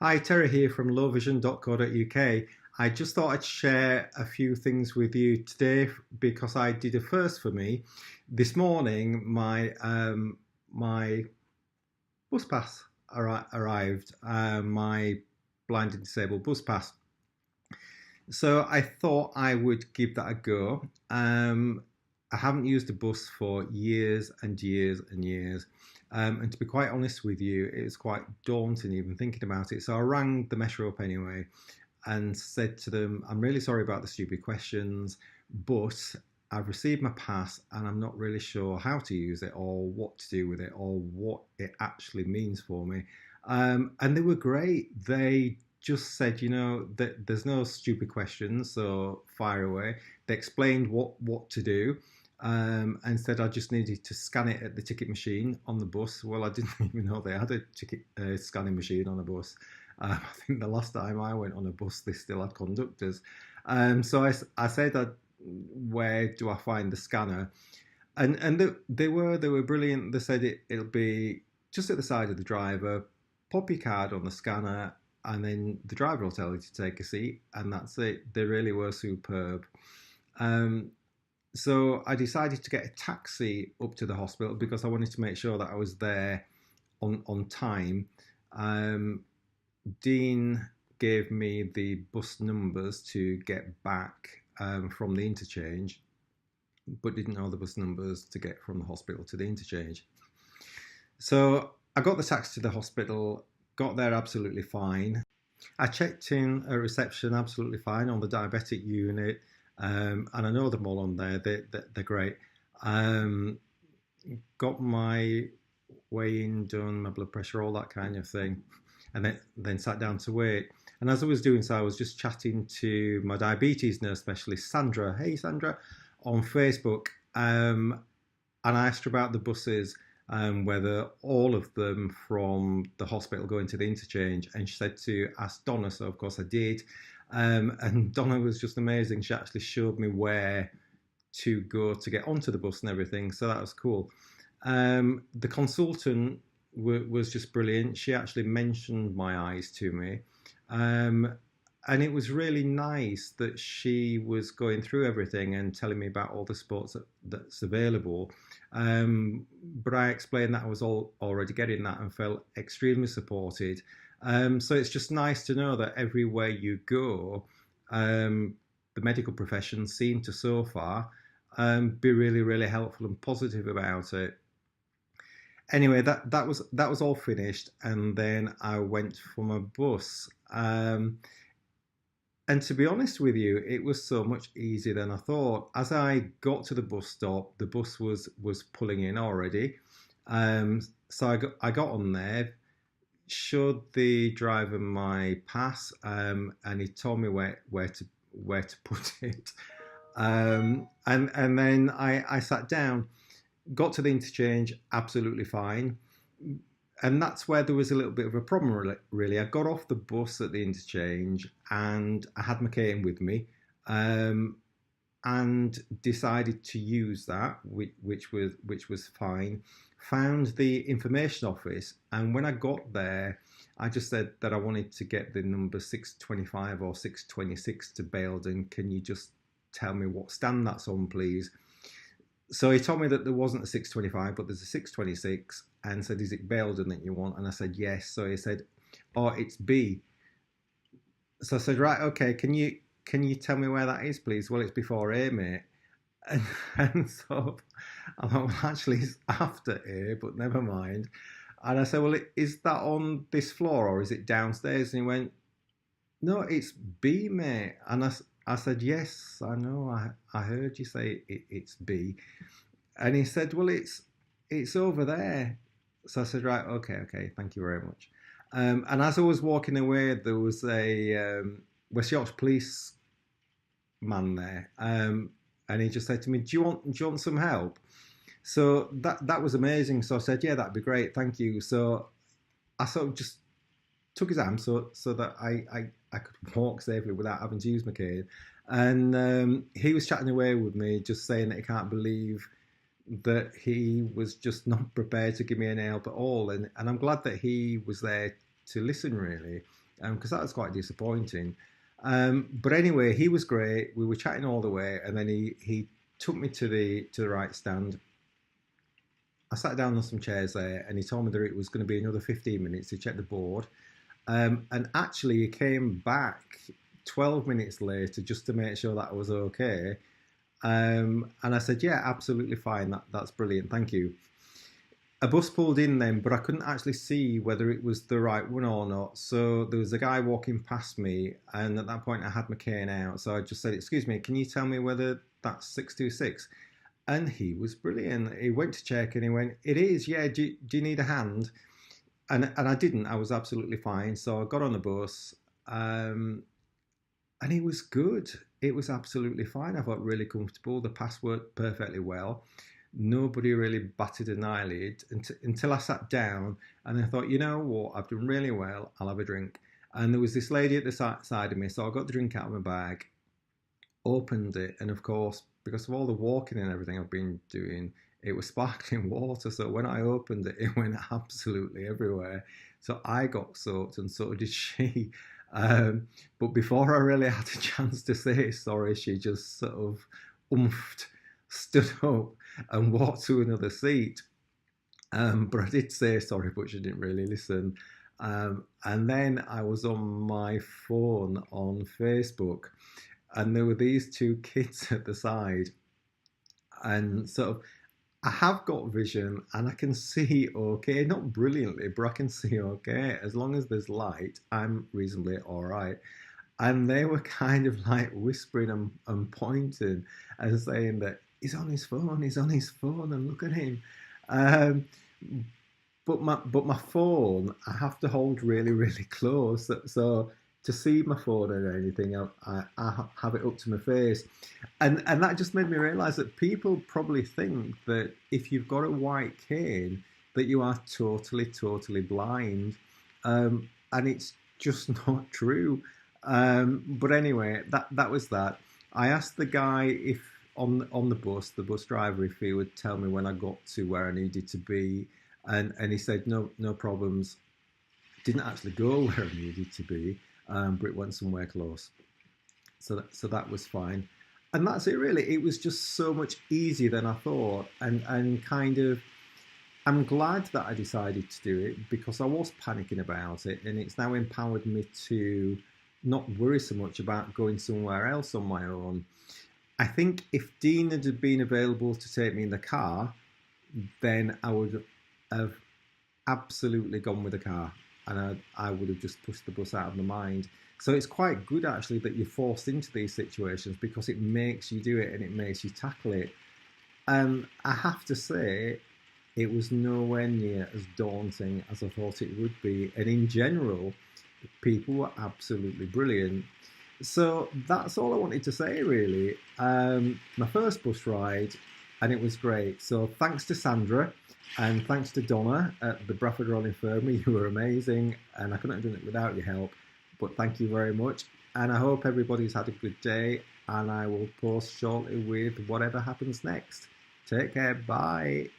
Hi, Terry here from lowvision.co.uk. I just thought I'd share a few things with you today because I did a first for me. This morning, my bus pass arrived, my blind and disabled bus pass. So I thought I would give that a go. I haven't used a bus for years and years and years. And to be quite honest with you, it's quite daunting even thinking about it. So I rang the Metro up anyway and said to them, I'm really sorry about the stupid questions, but I've received my pass and I'm not really sure how to use it or what to do with it or what it actually means for me. And they were great. They just said, that there's no stupid questions, so fire away. They explained what to do. And said I just needed to scan it at the ticket machine on the bus. Well, I didn't even know they had a ticket scanning machine on a bus. I think the last time I went on a bus, they still had conductors. So I said, where do I find the scanner? And they were brilliant. They said it'll be just at the side of the driver. Pop your card on the scanner, and then the driver will tell you to take a seat, and that's it. They really were superb. Um, so I decided to get a taxi up to the hospital because I wanted to make sure that I was there on time. Um, Dean gave me the bus numbers to get back from the interchange, but didn't know the bus numbers to get from the hospital to the interchange. So I got the taxi to the hospital, got there absolutely fine. I checked in at reception absolutely fine on the diabetic unit, and I know them all on there. They're great. Um, got my weighing done, my blood pressure, all that kind of thing, and then sat down to wait. And as I was doing so, I was just chatting to my diabetes nurse specialist, Sandra. Hey, Sandra, on Facebook. And I asked her about the buses, whether all of them from the hospital go into the interchange. And she said to ask Donna, so of course I did. And Donna was just amazing. She actually showed me where to go to get onto the bus and everything. So that was cool. The consultant was just brilliant. She actually mentioned my eyes to me. Um, and it was really nice that she was going through everything and telling me about all the sports that's available. But I explained that I was already getting that and felt extremely supported. So it's just nice to know that everywhere you go, the medical profession seem to so far be really, really helpful and positive about it. Anyway, that was all finished, and then I went for my bus. And to be honest with you, it was so much easier than I thought. As I got to the bus stop, the bus was pulling in already. So I got on there, showed the driver my pass, and he told me where to put it. And then I sat down, got to the interchange, absolutely fine. And that's where there was a little bit of a problem, really. I got off the bus at the interchange and I had my cane with me, um, and decided to use that, which was fine. Found the information office, and when I got there, I just said that I wanted to get the number 625 or 626 to Baildon. Can you just tell me what stand that's on, please? So he told me that there wasn't a 625, but there's a 626, and said, is it Baildon that you want? And I said, yes. So he said, oh, it's B. So I said, right, okay, can you tell me where that is, please? Well, it's before A, mate. And, and so I thought, well, actually, it's after A, but never mind. And I said, well, is that on this floor or is it downstairs? And he went, no, it's B, mate. And I said, yes, I know. I heard you say it's B. And he said, well, it's over there. So I said, right, okay, thank you very much. And as I was walking away, there was a West Yorkshire police man there, and he just said to me, "Do you want some help?" So that was amazing. So I said, "Yeah, that'd be great, thank you." So I sort of just took his arm so that I could walk safely without having to use my cane. And he was chatting away with me, just saying that he can't believe that he was just not prepared to give me any help at all. And I'm glad that he was there to listen, really. because that was quite disappointing. But anyway, he was great. We were chatting all the way, and then he took me to the right stand. I sat down on some chairs there, and he told me that it was going to be another 15 minutes to check the board. And actually, he came back 12 minutes later just to make sure that I was okay. And I said, yeah, absolutely fine. That's brilliant. Thank you. A bus pulled in then, but I couldn't actually see whether it was the right one or not. So there was a guy walking past me, and at that point I had my cane out. So I just said, excuse me, can you tell me whether that's 626? And he was brilliant. He went to check and he went, it is, yeah, do you need a hand? And I didn't. I was absolutely fine. So I got on the bus, and it was good. It was absolutely fine. I felt really comfortable. The pass worked perfectly well. Nobody really batted an eyelid until I sat down, and I thought, you know what, I've done really well. I'll have a drink. And there was this lady at the side of me, so I got the drink out of my bag, opened it, and of course, because of all the walking and everything I've been doing, it was sparkling water. So when I opened it, it went absolutely everywhere. So I got soaked, and so did she. But before I really had a chance to say sorry, she just sort of oomphed, stood up, and walked to another seat. But I did say sorry, but she didn't really listen. And then I was on my phone on Facebook, and there were these two kids at the side, and sort of I have got vision and I can see okay, not brilliantly, but I can see okay. As long as there's light, I'm reasonably all right. And they were kind of like whispering and pointing and saying that he's on his phone, and look at him. Um, but my phone, I have to hold really, really close. So to see my phone or anything, I have it up to my face, and that just made me realise that people probably think that if you've got a white cane, that you are totally, totally blind, and it's just not true. But anyway, that was that. I asked the guy if on the bus driver, if he would tell me when I got to where I needed to be, and he said no problems. Didn't actually go where I needed to be, but it went somewhere close. So that was fine, and that's it really. It was just so much easier than I thought, and kind of. I'm glad that I decided to do it because I was panicking about it, and it's now empowered me to not worry so much about going somewhere else on my own. I think if Dean had been available to take me in the car, then I would have absolutely gone with the car, and I would have just pushed the bus out of my mind. So it's quite good actually that you're forced into these situations because it makes you do it and it makes you tackle it. And I have to say, it was nowhere near as daunting as I thought it would be. And in general, people were absolutely brilliant. So that's all I wanted to say, really. My first bus ride, and it was great. So thanks to Sandra, and thanks to Donna at the Bradford Royal Infirmary. You were amazing, and I couldn't have done it without your help. But thank you very much. And I hope everybody's had a good day, and I will post shortly with whatever happens next. Take care. Bye.